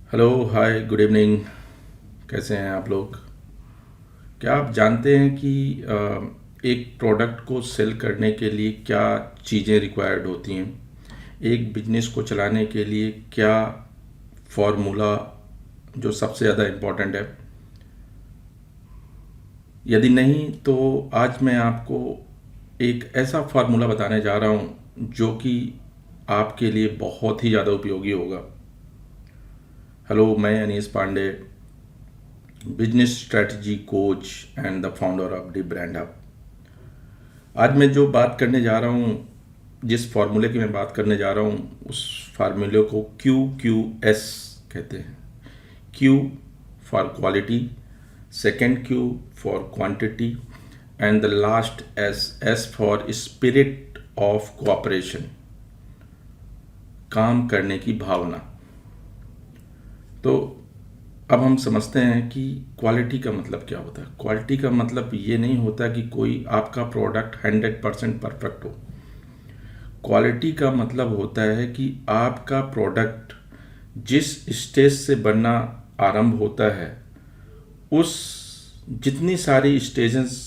Hello hi good evening. कैसे हैं आप लोग? क्या आप जानते हैं कि एक प्रोडक्ट को सेल करने के लिए क्या चीज़ें रिक्वायर्ड होती हैं? एक बिजनेस को चलाने के लिए क्या फॉर्मूला जो सबसे ज़्यादा इम्पोर्टेंट है? यदि नहीं तो आज मैं आपको एक ऐसा फार्मूला बताने जा रहा हूँ जो कि आपके लिए बहुत ही ज़्यादा उपयोगी होगा। हेलो, मैं Anees Pandey, business strategy coach and the founder of the Brand Hub. आज मैं जो बात करने जा रहा हूँ, जिस फार्मूले की मैं बात करने जा रहा हूँ, उस फार्मूले को QQS कहते हैं। Q for quality, second Q for quantity and the last S for spirit of cooperation, काम करने की भावना। तो अब हम समझते हैं कि क्वालिटी का मतलब क्या होता है। क्वालिटी का मतलब ये नहीं होता कि कोई आपका प्रोडक्ट 100% परफेक्ट हो। क्वालिटी का मतलब होता है कि आपका प्रोडक्ट जिस स्टेज से बनना आरंभ होता है, उस जितनी सारी स्टेजेस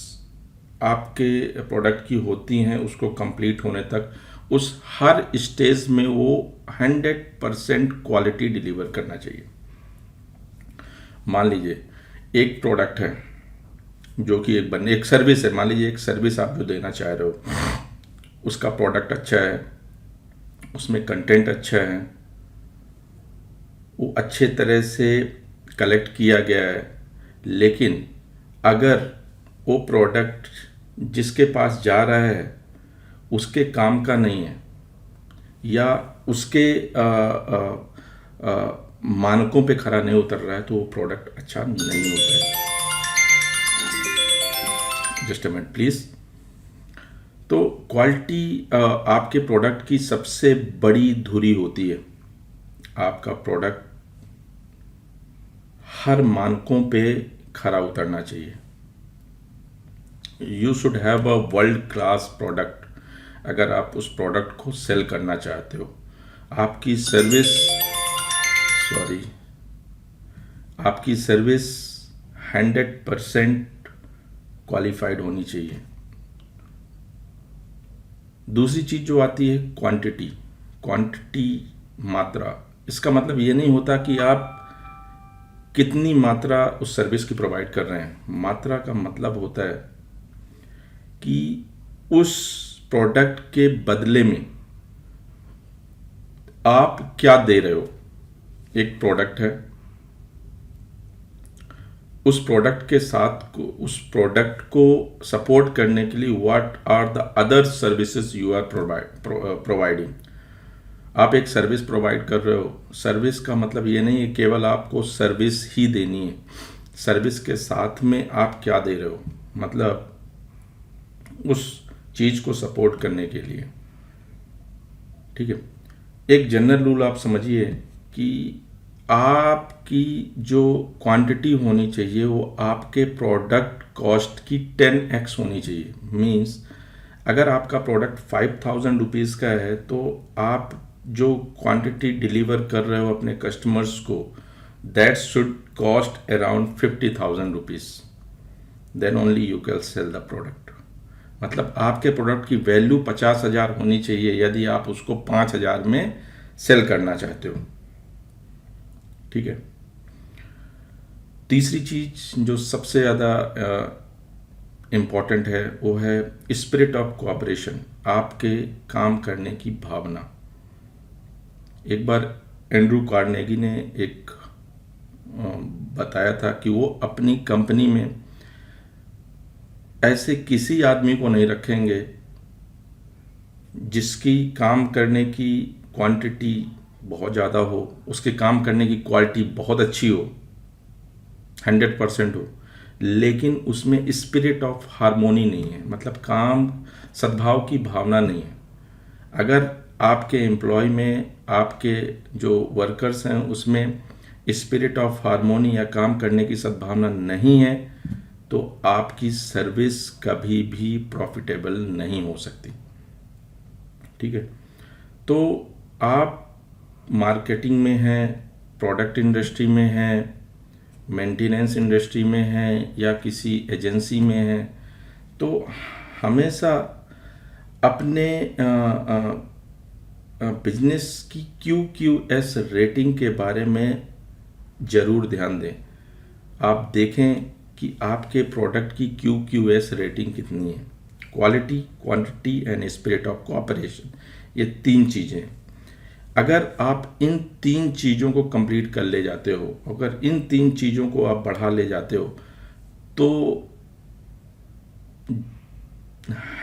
आपके प्रोडक्ट की होती हैं उसको कंप्लीट होने तक, उस हर स्टेज में वो 100% क्वालिटी डिलीवर करना चाहिए। मान लीजिए एक प्रोडक्ट है जो कि एक सर्विस है। मान लीजिए एक सर्विस आप जो देना चाह रहे हो, उसका प्रोडक्ट अच्छा है, उसमें कंटेंट अच्छा है, वो अच्छे तरह से कलेक्ट किया गया है। लेकिन अगर वो प्रोडक्ट जिसके पास जा रहा है उसके काम का नहीं है, या उसके मानकों पे खरा नहीं उतर रहा है, तो वो प्रोडक्ट अच्छा नहीं होता है। Just a minute please. तो क्वालिटी आपके प्रोडक्ट की सबसे बड़ी धुरी होती है। आपका प्रोडक्ट हर मानकों पे खरा उतरना चाहिए। You should have a world class product अगर आप उस प्रोडक्ट को सेल करना चाहते हो। आपकी सर्विस सॉरी आपकी सर्विस 100% क्वालिफाइड होनी चाहिए। दूसरी चीज़ जो आती है क्वांटिटी। क्वांटिटी, मात्रा। इसका मतलब ये नहीं होता कि आप कितनी मात्रा उस सर्विस की प्रोवाइड कर रहे हैं। मात्रा का मतलब होता है कि उस प्रोडक्ट के बदले में आप क्या दे रहे हो। एक प्रोडक्ट है, उस प्रोडक्ट को सपोर्ट करने के लिए what are the other services you are providing. आप एक सर्विस प्रोवाइड कर रहे हो। सर्विस का मतलब ये नहीं है केवल आपको सर्विस ही देनी है। सर्विस के साथ में आप क्या दे रहे हो, मतलब उस चीज़ को सपोर्ट करने के लिए। ठीक है। एक जनरल रूल आप समझिए कि आपकी जो क्वांटिटी होनी चाहिए वो आपके प्रोडक्ट कॉस्ट की 10x होनी चाहिए। मीन्स अगर आपका प्रोडक्ट 5,000 रुपीज़ का है, तो आप जो क्वांटिटी डिलीवर कर रहे हो अपने कस्टमर्स को, that should cost around 50,000 rupees. Then only you can sell the product. मतलब आपके प्रोडक्ट की वैल्यू 50,000 होनी चाहिए यदि आप उसको 5,000 में सेल करना चाहते हो। ठीक है। तीसरी चीज़ जो सबसे ज़्यादा इम्पॉर्टेंट है वो है स्पिरिट ऑफ कोऑपरेशन, आपके काम करने की भावना। एक बार एंड्रू कार्नेगी ने एक बताया था कि वो अपनी कंपनी में ऐसे किसी आदमी को नहीं रखेंगे जिसकी काम करने की क्वांटिटी बहुत ज़्यादा हो, उसके काम करने की क्वालिटी बहुत अच्छी हो, 100% हो, लेकिन उसमें स्पिरिट ऑफ हारमोनी नहीं है, मतलब काम सद्भाव की भावना नहीं है। अगर आपके एम्प्लॉय में, आपके जो वर्कर्स हैं उसमें स्पिरिट ऑफ हारमोनी या काम करने की सद्भावना नहीं है, तो आपकी सर्विस कभी भी प्रॉफिटेबल नहीं हो सकती। ठीक है। तो आप मार्केटिंग में हैं, प्रोडक्ट इंडस्ट्री में हैं, मेंटेनेंस इंडस्ट्री में हैं या किसी एजेंसी में हैं, तो हमेशा अपने बिजनेस की QQS रेटिंग के बारे में ज़रूर ध्यान दें। आप देखें कि आपके प्रोडक्ट की QQS रेटिंग कितनी है। Quality, quantity and spirit of cooperation, ये 3 चीज़ें। अगर आप इन 3 चीज़ों को कंप्लीट कर ले जाते हो, अगर इन 3 चीज़ों को आप बढ़ा ले जाते हो, तो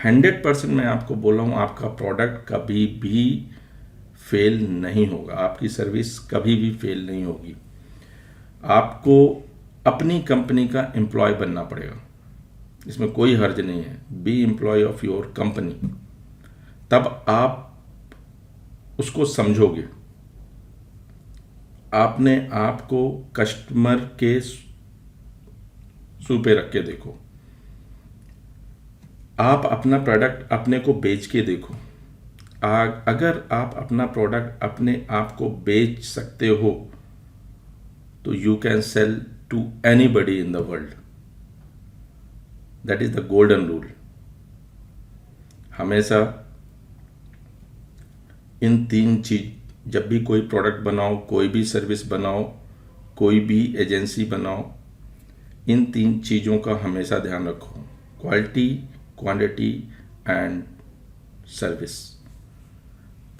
100% मैं आपको बोल रहा हूँ, आपका प्रोडक्ट कभी भी फेल नहीं होगा, आपकी सर्विस कभी भी फेल नहीं होगी। आपको अपनी कंपनी का एम्प्लॉय बनना पड़ेगा, इसमें कोई हर्ज नहीं है। Be employ of your company, तब आप उसको समझोगे। आपने आपको कस्टमर के शू पे रख के देखो, आप अपना प्रोडक्ट अपने को बेच के देखो। अगर आप अपना प्रोडक्ट अपने आप को बेच सकते हो तो you can sell to anybody in the world. That is the golden rule. हमेशा इन 3 चीज, जब भी कोई प्रोडक्ट बनाओ, कोई भी सर्विस बनाओ, कोई भी एजेंसी बनाओ, इन 3 चीज़ों का हमेशा ध्यान रखो। Quality, quantity and service.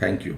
Thank you.